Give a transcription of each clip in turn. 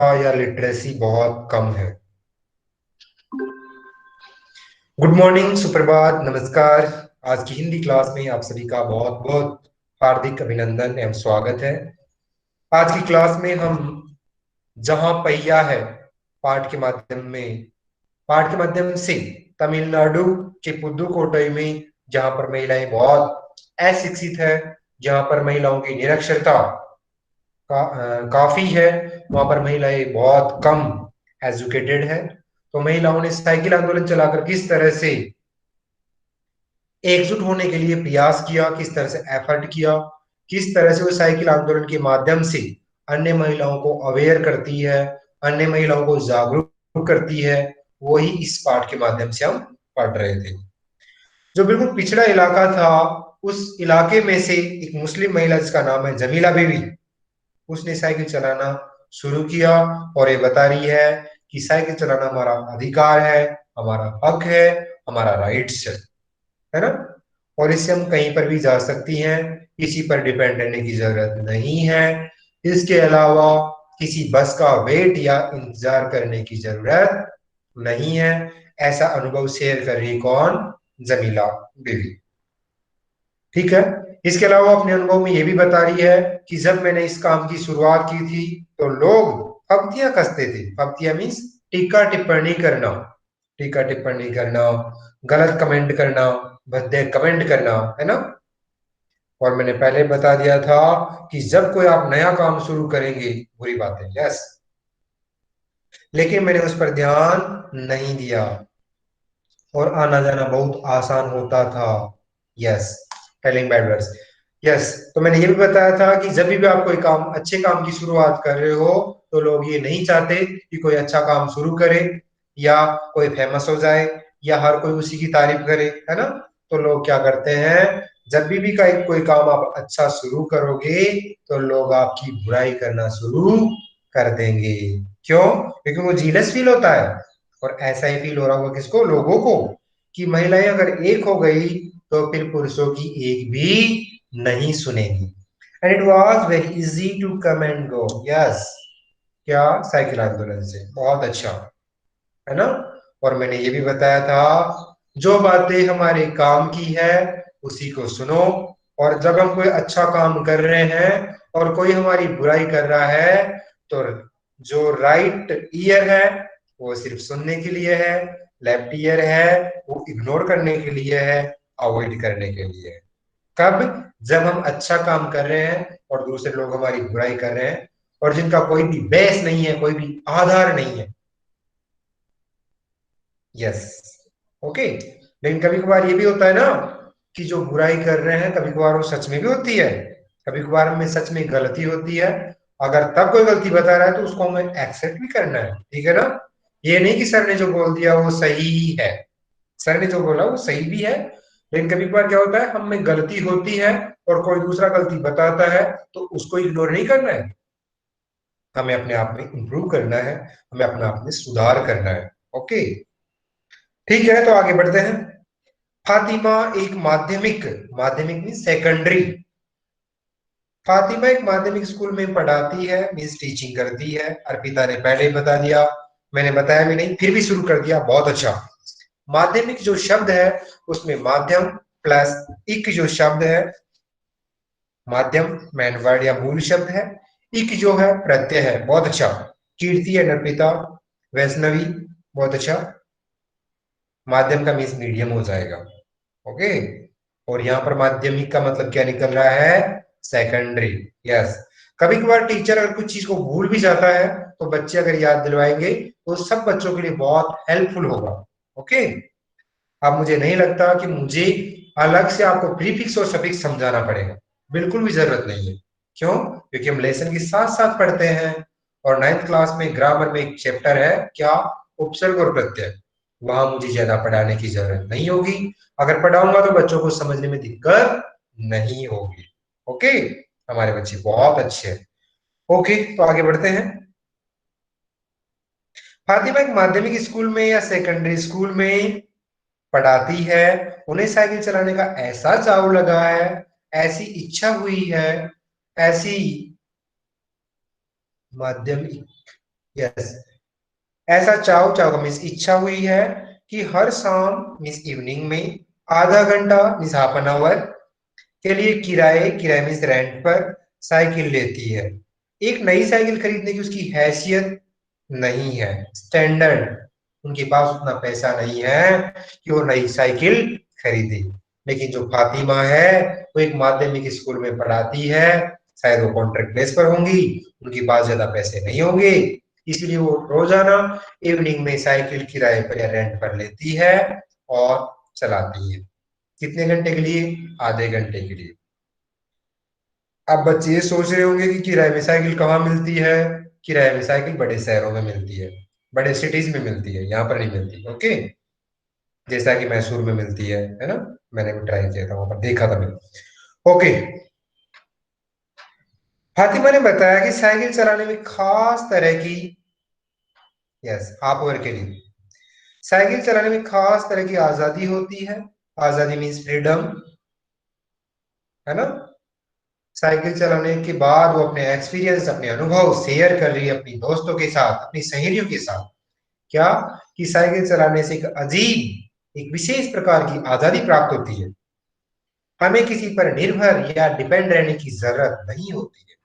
या लिटरेसी बहुत कम है। गुड मॉर्निंग, सुप्रभात, नमस्कार। आज की हिंदी क्लास में आप सभी का बहुत बहुत हार्दिक अभिनंदन एवं स्वागत है। आज की क्लास में हम जहां पहिया है पाठ के माध्यम से तमिलनाडु के पुदुकोट्टई में जहां पर महिलाएं बहुत अशिक्षित है, जहां पर महिलाओं की निरक्षरता काफी है, वहां पर महिलाएं बहुत कम एजुकेटेड है। तो महिलाओं ने साइकिल आंदोलन चलाकर किस तरह से एकजुट होने के लिए प्रयास किया, किस तरह से एफर्ट किया, किस तरह से वो साइकिल आंदोलन के माध्यम से अन्य महिलाओं को अवेयर करती है, अन्य महिलाओं को जागरूक करती है, वही इस पाठ के माध्यम से हम पढ़ रहे थे। जो बिल्कुल पिछड़ा इलाका था, उस इलाके में से एक मुस्लिम महिला जिसका नाम है जमीला बीवी, उसने साइकिल चलाना शुरू किया और ये बता रही है कि साइकिल चलाना हमारा अधिकार है, हमारा हक है, हमारा राइट्स है ना। और इससे हम कहीं पर भी जा सकती हैं, किसी पर डिपेंड रहने की जरूरत नहीं है। इसके अलावा किसी बस का वेट या इंतजार करने की जरूरत नहीं है। ऐसा अनुभव शेयर कर रही कौन? जमीला बीवी। ठीक है। इसके अलावा अपने अनुभव में ये भी बता रही है कि जब मैंने इस काम की शुरुआत की थी तो लोग फब्तियां कसते थे। फब्तियां मीन्स टीका टिप्पणी करना, टीका टिप्पणी करना, गलत कमेंट करना, भद्दे कमेंट करना, है ना। और मैंने पहले बता दिया था कि जब कोई आप नया काम शुरू करेंगे, बुरी बात है, यस, लेकिन मैंने उस पर ध्यान नहीं दिया और आना जाना बहुत आसान होता था। Yes, telling bad words. Yes, तो मैंने ये भी बताया था कि जब भी आप कोई काम, अच्छे काम की शुरुआत कर रहे हो, तो लोग ये नहीं चाहते कि कोई अच्छा काम शुरू करे या कोई फेमस हो जाए या हर कोई उसी की तारीफ करे, है ना। तो लोग क्या करते हैं, जब भी कोई काम आप अच्छा शुरू करोगे तो लोग आपकी बुराई करना शुरू कर देंगे। क्यों? क्योंकि वो जीलस फील होता है। और ऐसा ही फील हो रहा होगा किसको? लोगों को, कि महिलाएं अगर एक हो गई तो फिर पुरुषों की एक भी नहीं सुनेगी। And it was very easy to come and go. Yes, क्या? साइकिल आंदोलन से बहुत अच्छा, है ना। और मैंने ये भी बताया था, जो बातें हमारे काम की है उसी को सुनो। और जब हम कोई अच्छा काम कर रहे हैं और कोई हमारी बुराई कर रहा है, तो जो राइट ईयर है वो सिर्फ सुनने के लिए है, लेफ्ट ईयर है वो इग्नोर करने के लिए है, अवॉइड करने के लिए है। कब? जब हम अच्छा काम कर रहे हैं और दूसरे लोग हमारी बुराई कर रहे हैं और जिनका कोई भी बेस नहीं है, कोई भी आधार नहीं है। Yes, okay. लेकिन कभी कभार ये भी होता है ना कि जो बुराई कर रहे हैं कभी कभार वो सच में भी होती है, कभी कभार में सच में गलती होती है। अगर तब कोई गलती बता रहा है तो उसको हमें एक्सेप्ट भी करना है, ठीक है ना। ये नहीं कि सर ने जो बोल दिया वो सही ही है, सर ने जो बोला वो सही भी है। लेकिन कभी कभार क्या होता है, हम में गलती होती है और कोई दूसरा गलती बताता है तो उसको इग्नोर नहीं करना है, हमें अपने आप में इंप्रूव करना है, हमें अपने आप में सुधार करना है। ओके, ठीक है, तो आगे बढ़ते हैं। फातिमा एक माध्यमिक, माध्यमिक मीन सेकेंडरी, फातिमा एक माध्यमिक स्कूल में पढ़ाती है, मीन्स टीचिंग करती है। अर्पिता ने पहले ही बता दिया, मैंने बताया भी नहीं, फिर भी शुरू कर दिया, बहुत अच्छा। माध्यमिक जो शब्द है उसमें माध्यम प्लस इक जो शब्द है, माध्यम मेन वर्ड या मूल शब्द है, इक जो है प्रत्यय है, बहुत अच्छा। कीर्ति एंड अर्पिता, वैष्णवी, बहुत अच्छा। माध्यम का मीन्स मीडियम हो जाएगा। ओके, और यहाँ पर माध्यमिक का मतलब क्या निकल रहा है? सेकेंडरी। यस, कभी कभार टीचर अगर कुछ चीज को भूल भी जाता है तो बच्चे अगर याद दिलवाएंगे तो सब बच्चों के लिए बहुत हेल्पफुल होगा। ओके, अब मुझे नहीं लगता कि मुझे अलग से आपको प्रीफिक्स और सफिक्स समझाना पड़ेगा, बिल्कुल भी जरूरत नहीं है। क्यों? क्योंकि हम लेसन के साथ साथ पढ़ते हैं। और नाइन्थ क्लास में ग्रामर में एक चैप्टर है, क्या? उपसर्ग और प्रत्यय। वहां मुझे ज्यादा पढ़ाने की जरूरत नहीं होगी। अगर पढ़ाऊंगा तो बच्चों को समझने में दिक्कत नहीं होगी। ओके, हमारे बच्चे बहुत अच्छे हैं। ओके, तो आगे बढ़ते हैं। फातिमा एक माध्यमिक स्कूल में या सेकेंडरी स्कूल में पढ़ाती है। उन्हें साइकिल चलाने का ऐसा चाव लगा है, ऐसी इच्छा हुई है, ऐसी माध्यमिक यस, ऐसा चाव चाव का मीन्स इच्छा हुई है कि हर शाम मीन्स इवनिंग में आधा घंटा मीन्स हाफ एन आवर के लिए किराए किराए मीन्स रेंट पर साइकिल लेती है। एक नई साइकिल खरीदने की उसकी हैसियत नहीं है, स्टैंडर्ड, उनके पास उतना पैसा नहीं है कि वो नई साइकिल खरीदे। लेकिन जो फातिमा है वो एक माध्यमिक स्कूल में पढ़ाती है, शायद वो कॉन्ट्रैक्ट बेस पर होंगी, उनके पास ज्यादा पैसे नहीं होंगे, इसलिए वो रोजाना इवनिंग में साइकिल किराए पर या रेंट पर लेती है और चलाती है। कितने घंटे के लिए? आधे घंटे के लिए। अब बच्चे ये सोच रहे होंगे कि किराए में साइकिल कहाँ मिलती है। किराए में साइकिल बड़े शहरों में मिलती है, बड़े सिटीज में मिलती है, यहाँ पर नहीं मिलती। ओके, जैसा कि मैसूर में मिलती है ना। मैंने भी ट्राई किया था, वहां पर देखा था मैंने। ओके, फातिमा ने बताया कि साइकिल चलाने में खास तरह की, यस, हाफ ओवर के लिए साइकिल चलाने में खास तरह की आजादी होती है। आजादी मीन्स फ्रीडम, है ना। साइकिल चलाने के बाद वो अपने एक्सपीरियंस, अपने अनुभव शेयर कर रही है अपनी दोस्तों के साथ, अपनी सहेलियों के साथ। क्या? कि साइकिल चलाने से एक अजीब, एक विशेष प्रकार की आजादी प्राप्त होती है। हमें किसी पर निर्भर या डिपेंड रहने की जरूरत नहीं होती है।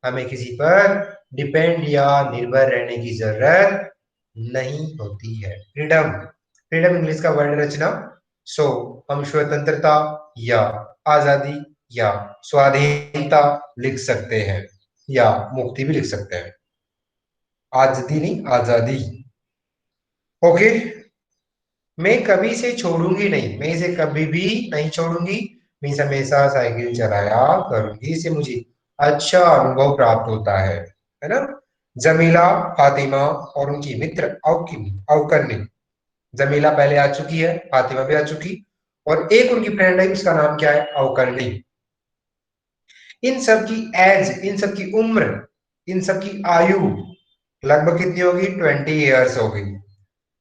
हमें किसी पर डिपेंड या निर्भर रहने की जरूरत नहीं होती है। फ्रीडम, फ्रीडम इंग्लिश का वर्ड रचना। सो हम स्वतंत्रता या आजादी या स्वाधीनता लिख सकते हैं, या मुक्ति भी लिख सकते हैं। आजादी नहीं, आजादी। ओके, मैं कभी से छोड़ूंगी नहीं, मैं इसे कभी भी नहीं छोड़ूंगी, मैं इसे हमेशा साइकिल चलाया करूंगी, इससे मुझे अच्छा अनुभव प्राप्त होता है ना। जमीला, फातिमा और उनकी मित्र अवकरनी। जमीला पहले आ चुकी है, फातिमा भी आ चुकी, और एक उनकी फ्रेंड है, उसका नाम क्या है? अवकरनी। इन सब की एज, इन सब की उम्र, इन सब की आयु लगभग कितनी होगी? 20 ईयर्स होगी।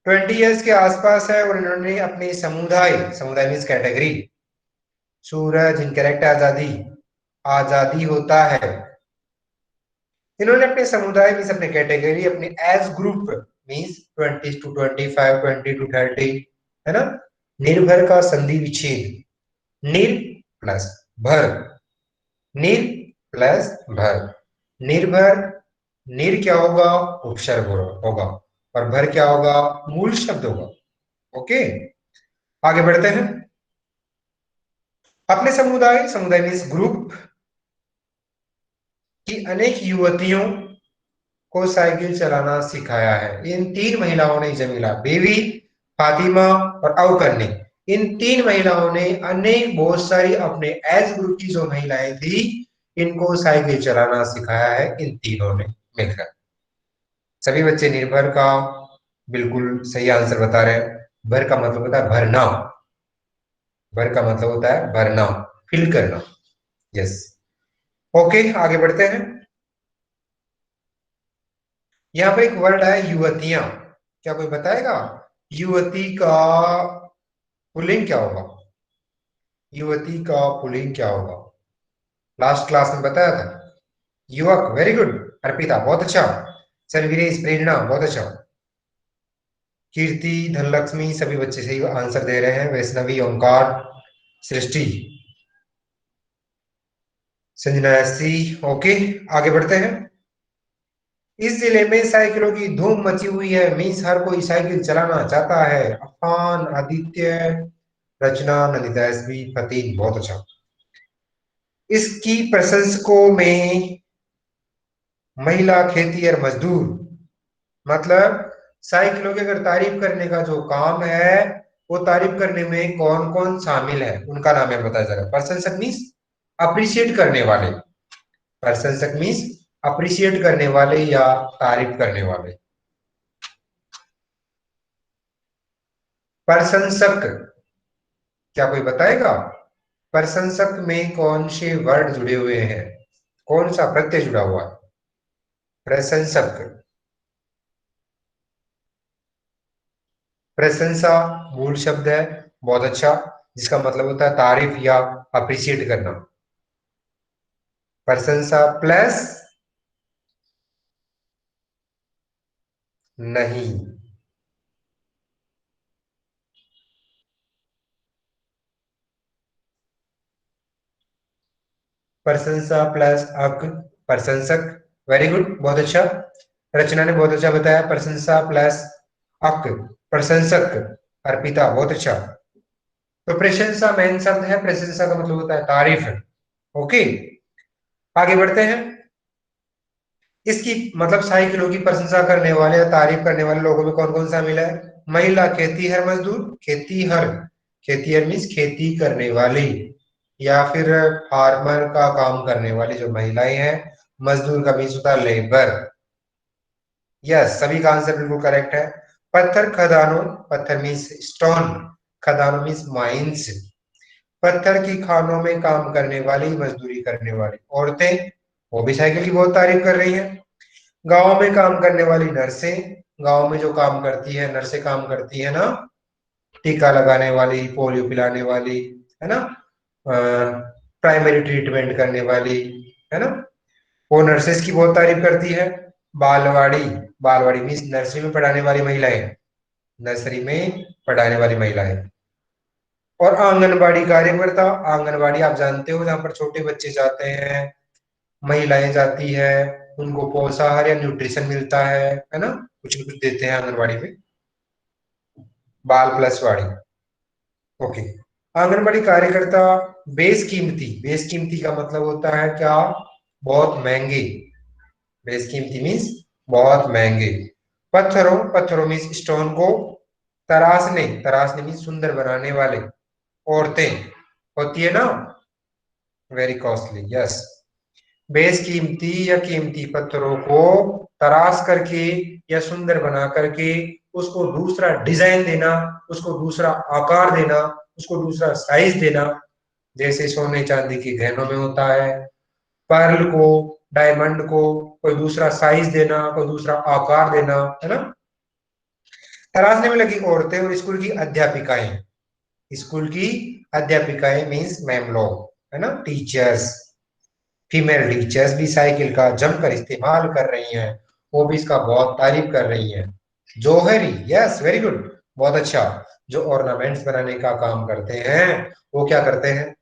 20 ईयर्स के आसपास है, और इन्होंने अपने समुदाय, समुदाय मीन्स कैटेगरी, सूरज इनकरेक्ट, आजादी, आजादी होता है। इन्होंने अपने समुदाय मीन्स अपने कैटेगरी, अपने age group means 20 to 25, 20 to 30, है ना। निर्भर का संधि विच्छेद, निर प्लस भर, निर प्लस भर, निर्भर, निर क्या होगा? उपसर्ग होगा, और भर क्या होगा? मूल शब्द होगा। ओके, आगे बढ़ते हैं। अपने समुदाय, समुदाय मीन्स ग्रुप की अनेक युवतियों को साइकिल चलाना सिखाया है। इन तीन महिलाओं ने, जमीला बेबी, फातिमा और अवकर ने, इन तीन महिलाओं ने अनेक, बहुत सारी अपने एज ग्रुप की जो महिलाएं थी, इनको साइकिल चलाना सिखाया है इन तीनों ने मिलकर। सभी बच्चे निर्भर का बिल्कुल सही आंसर बता रहे हैं। भर का मतलब होता है भरना, भर का मतलब होता है भरना, फिल करना। यस। ओके, आगे बढ़ते हैं। यहाँ पर एक वर्ड है युवतियां। क्या कोई बताएगा युवती का पुल्लिंग क्या होगा? युवती का पुल्लिंग क्या होगा? लास्ट क्लास में बताया था। युवक, वेरी गुड। अर्पिता, बहुत अच्छा। सर्विरेश, प्रेरणा, बहुत अच्छा। कीर्ति, धनलक्ष्मी, सभी बच्चे सही आंसर दे रहे हैं। वैष्णवी, ओंकार, सृष्टि, संजना, सी। ओके, आगे बढ़ते हैं। इस जिले में साइकिलों की धूम मची हुई है, मीन्स हर कोई साइकिल चलाना चाहता है। अफान, आदित्य, रचना, नंदिता, एसबी, फतीन, बहुत अच्छा। इसकी प्रशंसकों में महिला, खेती और मजदूर, मतलब साइकिलों की अगर तारीफ करने का जो काम है, वो तारीफ करने में कौन कौन शामिल है, उनका नाम है बताया जा रहा है। प्रशंसक मीन्स अप्रिशिएट करने वाले, प्रशंसक मीन्स अप्रिशिएट करने वाले या तारीफ करने वाले। प्रशंसक, क्या कोई बताएगा? प्रशंसक में कौन से वर्ड जुड़े हुए हैं, कौन सा प्रत्यय जुड़ा हुआ है? प्रशंसक, प्रशंसा मूल शब्द है, बहुत अच्छा, जिसका मतलब होता है तारीफ या अप्रिशिएट करना। प्रशंसा प्लस नहीं। प्रशंसा प्लस अक, प्रशंसक। वेरी गुड, बहुत अच्छा। रचना ने बहुत अच्छा बताया, प्रशंसा प्लस अक, प्रशंसक। अर्पिता बहुत अच्छा। तो प्रशंसा मेन शब्द है, प्रशंसा का मतलब होता है तारीफ। ओके, आगे बढ़ते हैं। इसकी मतलब साइकिलों की प्रशंसा करने वाले या तारीफ करने वाले लोगों में कौन कौन शामिल है? महिला खेतीहर मजदूर, खेतीहर, खेतीहर मीन्स खेती करने वाली, या फिर फार्मर का काम करने वाली जो महिलाएं हैं। मजदूर का मीन्स होता है लेबर। यस, सभी का आंसर बिल्कुल करेक्ट है। पत्थर खदानों, पत्थर मीन्स स्टोन, खदानों मीन्स माइंस। पत्थर की खानों में काम करने वाली, मजदूरी करने वाली औरतें, वो भी साइकिल की बहुत तारीफ कर रही हैं। गांव में काम करने वाली नर्सें, गांव में जो काम करती है नर्सें काम करती है ना, टीका लगाने वाली, पोलियो पिलाने वाली, है ना, प्राइमरी ट्रीटमेंट करने वाली, है ना, वो नर्सेस की बहुत तारीफ करती है। बालवाड़ी, बालवाड़ी मीन्स नर्सरी में पढ़ाने वाली महिलाएं, नर्सरी में पढ़ाने वाली महिलाएं। और आंगनबाड़ी कार्यकर्ता, आंगनबाड़ी आप जानते हो जहाँ पर छोटे बच्चे जाते हैं, महिलाएं जाती है, उनको पोषाहार या न्यूट्रिशन मिलता है ना, कुछ न कुछ देते हैं आंगनबाड़ी में। बाल प्लस वाड़ी। ओके, आंगनबाड़ी कार्यकर्ता बेशकीमती, बेशकीमती का मतलब होता है क्या? बहुत महंगे। बेशकीमती मीन्स बहुत महंगे। पत्थरों, पत्थरों मीन्स स्टोन को तराशने, तराशने मीन्स सुंदर बनाने वाले औरतें होती है ना, वेरी कॉस्टली। यस, बेशकीमती या कीमती पत्थरों को तराश करके या सुंदर बना करके उसको दूसरा डिजाइन देना, उसको दूसरा आकार देना, उसको दूसरा साइज देना, जैसे सोने चांदी के गहनों में होता है। पर्ल को, डायमंड को कोई दूसरा साइज देना, कोई दूसरा आकार देना, है ना। तराशने में लगी औरतें और स्कूल की अध्यापिकाएं, स्कूल की अध्यापिकाएं मीन्स मैम लोग, है ना, टीचर्स। फीमेल टीचर्स भी साइकिल का जमकर इस्तेमाल कर रही हैं, वो भी इसका बहुत तारीफ कर रही हैं। जौहरी, यस वेरी गुड, बहुत अच्छा। जो ऑर्नामेंट्स बनाने का काम करते हैं, वो क्या करते हैं?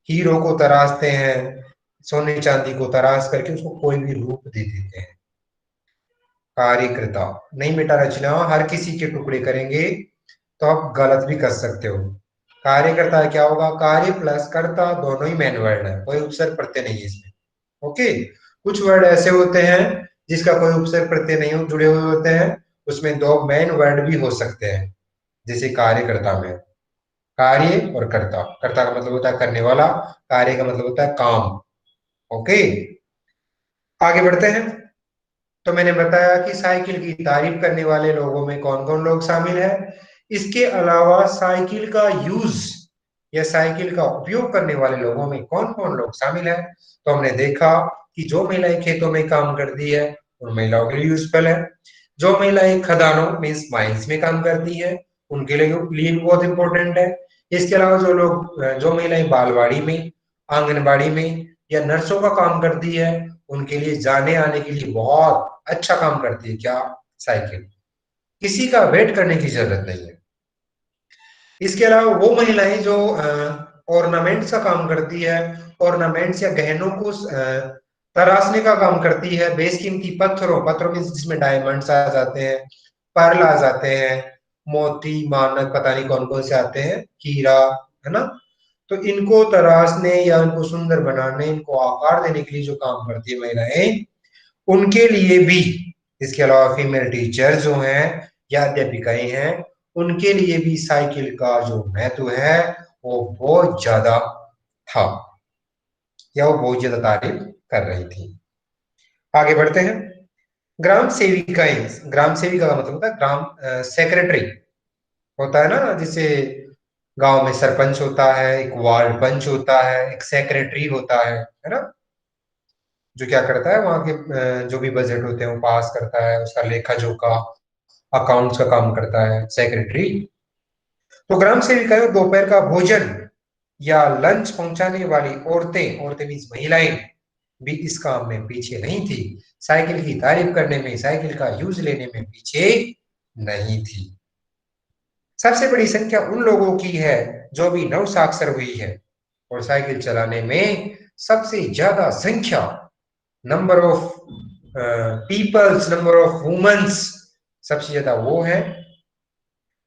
हीरो को तराशते हैं, सोने चांदी को तराश करके उसको कोई भी रूप दे देते हैं। कार्यकर्ता नहीं बेटा, रचना हर किसी के टुकड़े करेंगे तो आप गलत भी कर सकते हो। कार्यकर्ता क्या होगा? कार्य प्लस कर्ता दोनों ही मेन वर्ड है, कोई उपसर्ग प्रत्यय नहीं है इसमें। ओके, कुछ वर्ड ऐसे होते हैं जिसका कोई उपसर्ग प्रत्यय नहीं जुड़े हुए होते हैं, उसमें दो मेन वर्ड भी हो सकते हैं। जैसे कार्यकर्ता में कार्य और कर्ता, कर्ता का मतलब होता है करने वाला, कार्य का मतलब होता है काम। ओके, आगे बढ़ते हैं। तो मैंने बताया कि साइकिल की तारीफ करने वाले लोगों में कौन कौन लोग शामिल है। इसके अलावा साइकिल का यूज या साइकिल का उपयोग करने वाले लोगों में कौन कौन लोग शामिल है। तो हमने देखा कि जो महिलाएं खेतों में काम करती है उन महिलाओं के लिए यूजफुल है। जो महिलाएं खदानों मीन्स माइंस में काम करती है उनके लिए भी बहुत इंपॉर्टेंट है। इसके अलावा जो लोग, जो महिलाएं बालवाड़ी में, आंगनबाड़ी में या नर्सों का काम करती है, उनके लिए जाने आने के लिए बहुत अच्छा काम करती है क्या? साइकिल। किसी का वेट करने की जरूरत नहीं है। इसके अलावा वो महिलाएं जो ऑर्नामेंट्स का काम करती है, ऑर्नामेंट्स या गहनों को तराशने का काम करती है, बेशकीमती पत्थरों, पत्थरों में जिसमें डायमंड्स आ जाते हैं, पर्ल आ जाते हैं, मोती मानक पता नहीं कौन कौन से आते हैं, हीरा, है ना। तो इनको तराशने या इनको सुंदर बनाने, इनको आकार देने के लिए जो काम करती है महिलाएं, उनके लिए भी, इसके अलावा फीमेल टीचर जो हैं या अध्यापिकाएं हैं, उनके लिए भी साइकिल का जो महत्व है वो बहुत ज्यादा था, या वो बहुत ज्यादा तारीफ कर रही थी। आगे बढ़ते हैं। ग्राम सेविकाएं, ग्राम सेविका का मतलब होता है ग्राम सेक्रेटरी होता है ना, जिसे गांव में सरपंच होता है, एक वार्ड पंच होता है, एक सेक्रेटरी होता है ना, जो क्या करता है वहां के जो भी बजट होते हैं वो पास करता है, उसका लेखा जोखा, अकाउंट्स का काम करता है सेक्रेटरी। तो ग्राम सेविकाएं दोपहर का भोजन या लंच पहुंचाने वाली औरतें, औरतें मीन्स महिलाएं, भी इस काम में पीछे नहीं थी, साइकिल की तारीफ करने में, साइकिल का यूज लेने में पीछे नहीं थी। सबसे बड़ी संख्या उन लोगों की है जो भी नव साक्षर हुई है, और साइकिल चलाने में सबसे ज्यादा संख्या, number of peoples, number of womens, सबसे ज्यादा वो है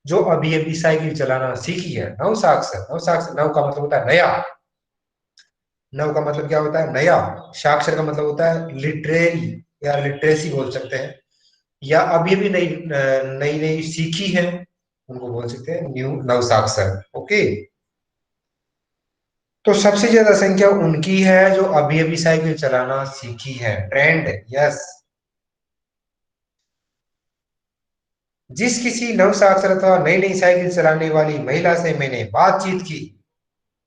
जो अभी अभी साइकिल चलाना सीखी है, नव साक्षर। नव साक्षर, नव का मतलब होता है नया, नव का मतलब क्या होता है? नया। साक्षर का मतलब होता है लिटरेरी या लिटरेसी बोल सकते हैं, या अभी अभी नई नई नई सीखी है, उनको बोल सकते हैं न्यू नव साक्षर। ओके, तो सबसे ज्यादा संख्या उनकी है जो अभी अभी साइकिल चलाना सीखी है। Trend, yes. जिस किसी नव साक्षर अथवा नई नई साइकिल चलाने वाली महिला से मैंने बातचीत की,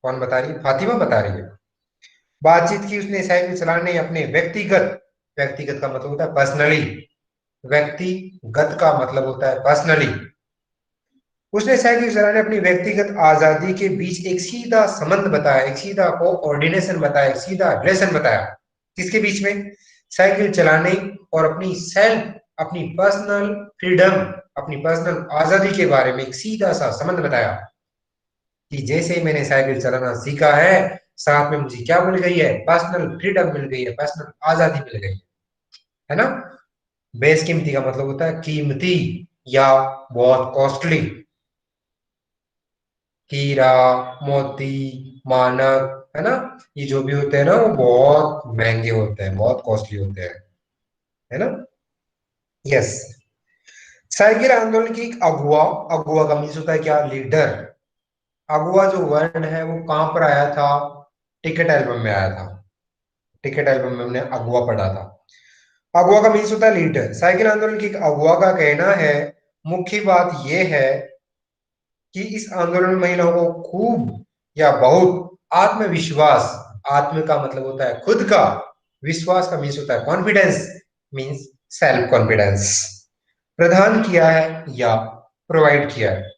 कौन बता रही है? फातिमा बता रही है। बातचीत की उसने साइकिल चलाने अपने व्यक्तिगत, व्यक्तिगत का मतलब होता है पर्सनली, व्यक्तिगत का मतलब होता है पर्सनली, उसने साइकिल चलाने अपनी व्यक्तिगत आजादी के बीच एक सीधा संबंध बताया, एक सीधा कोऑर्डिनेशन बताया, एक सीधा रिलेशन बताया। किसके बीच में? साइकिल चलाने और अपनी सेल्फ, अपनी पर्सनल फ्रीडम, अपनी पर्सनल आजादी के बारे में एक सीधा सा संबंध बताया कि जैसे ही मैंने साइकिल चलाना सीखा है, साथ में मुझे क्या मिल गई है? पर्सनल फ्रीडम मिल गई है, पर्सनल आजादी मिल गई है ना। बेशकीमती का मतलब होता है कीमती या बहुत कॉस्टली। हीरा, मोती, मानक, है ना, ये जो भी होते हैं ना वो बहुत महंगे होते हैं, बहुत कॉस्टली होते हैं, है ना। यस। साइकिल आंदोलन की एक अगुआ, अगुआ का मीन्स होता है क्या? लीडर। अगुआ जो वर्ड है वो कहां पर आया था? टिकट एल्बम में आया था। टिकट एल्बम में हमने अगुआ पढ़ा था। अगुआ का मीन्स होता है लीडर। साइकिल आंदोलन की एक अगुआ का कहना है, मुख्य बात यह है कि इस आंदोलन में महिलाओं को खूब या बहुत आत्मविश्वास, आत्म का मतलब होता है खुद का, विश्वास का मीन्स होता है कॉन्फिडेंस, मीन्स सेल्फ कॉन्फिडेंस, प्रदान किया है या प्रोवाइड किया है।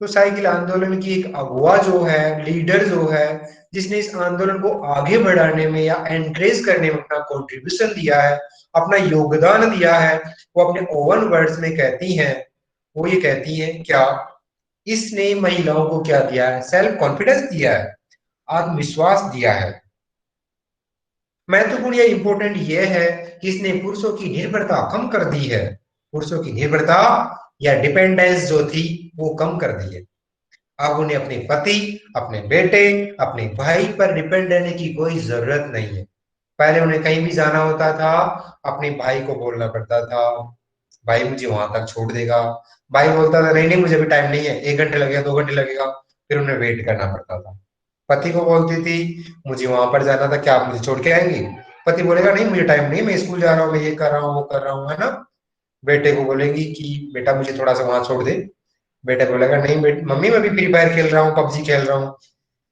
तो साइकिल आंदोलन की एक अगुवा जो है, लीडर जो है, जिसने इस आंदोलन को आगे बढ़ाने में या एनकरेज करने में अपना कंट्रीब्यूशन दिया है, अपना योगदान दिया है, वो अपने ओवन वर्ड्स में कहती हैं, वो ये कहती है क्या? इसने महिलाओं को क्या दिया है? सेल्फ कॉन्फिडेंस दिया है, आत्मविश्वास दिया है। महत्वपूर्ण या इंपॉर्टेंट यह है कि इसने पुरुषों की निर्भरता कम कर दी है, पुरुषों की निर्भरता या डिपेंडेंस जो थी वो कम कर दी है। अब उन्हें अपने पति, अपने बेटे, अपने भाई पर डिपेंड रहने की कोई जरूरत नहीं है। पहले उन्हें कहीं भी जाना होता था, अपने भाई को बोलना पड़ता था, भाई मुझे वहां तक छोड़ देगा। भाई बोलता था नहीं नहीं मुझे भी टाइम नहीं है, 1 घंटे लगेगा, 2 घंटे लगेगा, फिर उन्हें वेट करना पड़ता था। पति को बोलती थी मुझे वहां पर जाना था, क्या आप मुझे छोड़ के आएंगे? पति बोलेगा नहीं मुझे टाइम नहीं, मैं स्कूल जा रहा हूँ, मैं ये कर रहा हूँ, वो कर रहा हूँ, है ना। बेटे को बोलेगी कि बेटा मुझे थोड़ा सा वहां छोड़ दे, बेटा बोलेगा नहीं मम्मी मैं भी फ्री फायर खेल रहा हूँ, पबजी खेल रहा हूँ,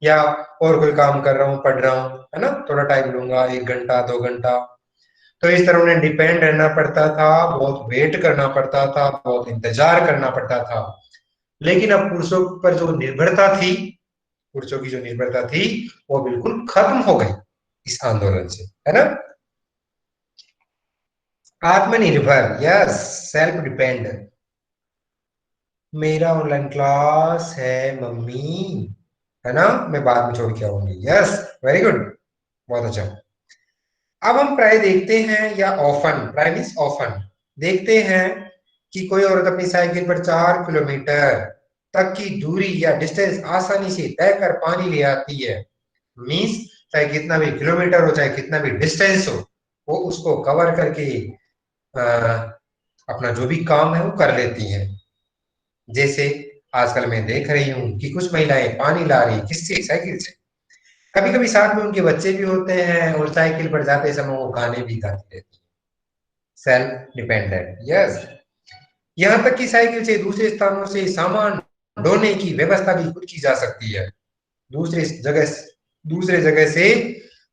या और कोई काम कर रहा हूँ, पढ़ रहा हूँ, है ना, थोड़ा टाइम लूंगा, 1 घंटा 2 घंटा। तो इस तरह उन्हें डिपेंड रहना पड़ता था, बहुत वेट करना पड़ता था, बहुत इंतजार करना पड़ता था। लेकिन अब पुरुषों पर जो निर्भरता थी, पुरुषों की जो निर्भरता थी वो बिल्कुल खत्म हो गई इस आंदोलन से, है ना। आत्मनिर्भर, यस, सेल्फ डिपेंड। मेरा ऑनलाइन क्लास है मम्मी, है ना, मैं बाद में छोड़ के आऊंगी। यस, वेरी गुड, बहुत अच्छा। अब हम प्राय देखते हैं, या ऑफन, प्राय मीन्स ऑफन, देखते हैं कि कोई औरत अपनी साइकिल पर 4 किलोमीटर तक की दूरी या डिस्टेंस आसानी से तय कर पानी ले आती है। मीन्स चाहे कितना भी किलोमीटर हो, चाहे कितना भी डिस्टेंस हो, वो उसको कवर करके अपना जो भी काम है वो कर लेती हैं। जैसे आजकल मैं देख रही हूँ कि कुछ महिलाएं पानी ला रही, किससे? साइकिल से। कभी कभी साथ में उनके बच्चे भी होते हैं और साइकिल पर जाते समय वो गाने भी गाती रहती है। Self dependent, yes. यहाँ तक कि साइकिल से दूसरे स्थानों से सामान ढोने की व्यवस्था भी खुद की जा सकती है। दूसरे जगह दूसरे जगह से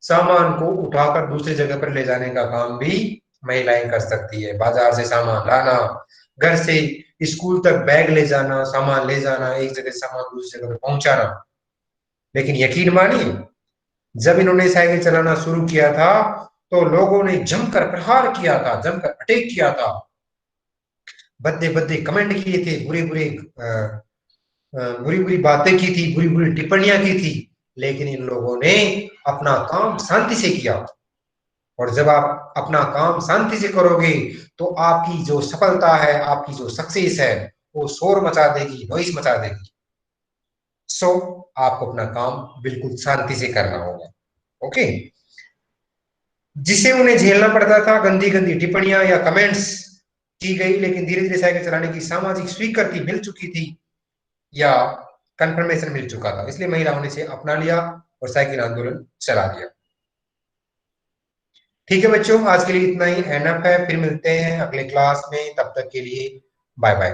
सामान को उठाकर दूसरी जगह पर ले जाने का काम भी महिलाएं कर सकती है। बाजार से सामान लाना, घर से स्कूल तक बैग ले जाना, सामान ले जाना, एक जगह से सामान दूसरी जगह पर पहुंचाना। लेकिन यकीन मानिए, जब इन्होंने साइकिल चलाना शुरू किया था तो लोगों ने जमकर प्रहार किया था, जमकर अटैक किया था, भद्दे भद्दे कमेंट किए थे, बुरी बुरी बातें की थी, बुरी बुरी टिप्पणियां की थी, लेकिन इन लोगों ने अपना काम शांति से किया। और जब आप अपना काम शांति से करोगे तो आपकी जो सफलता है, आपकी जो सक्सेस है, वो शोर मचा देगी, नॉइस मचा देगी। सो आपको अपना काम बिल्कुल शांति से करना होगा। ओके। जिसे उन्हें झेलना पड़ता था गंदी गंदी टिप्पणियां या कमेंट्स की गई, लेकिन धीरे धीरे साइकिल चलाने की सामाजिक स्वीकृति मिल चुकी थी या कंफर्मेशन मिल चुका था, इसलिए महिलाओं ने इसे अपना लिया और साइकिल आंदोलन चला दिया। ठीक है बच्चों, आज के लिए इतना ही एनफ है। फिर मिलते हैं अगले क्लास में, तब तक के लिए बाय बाय।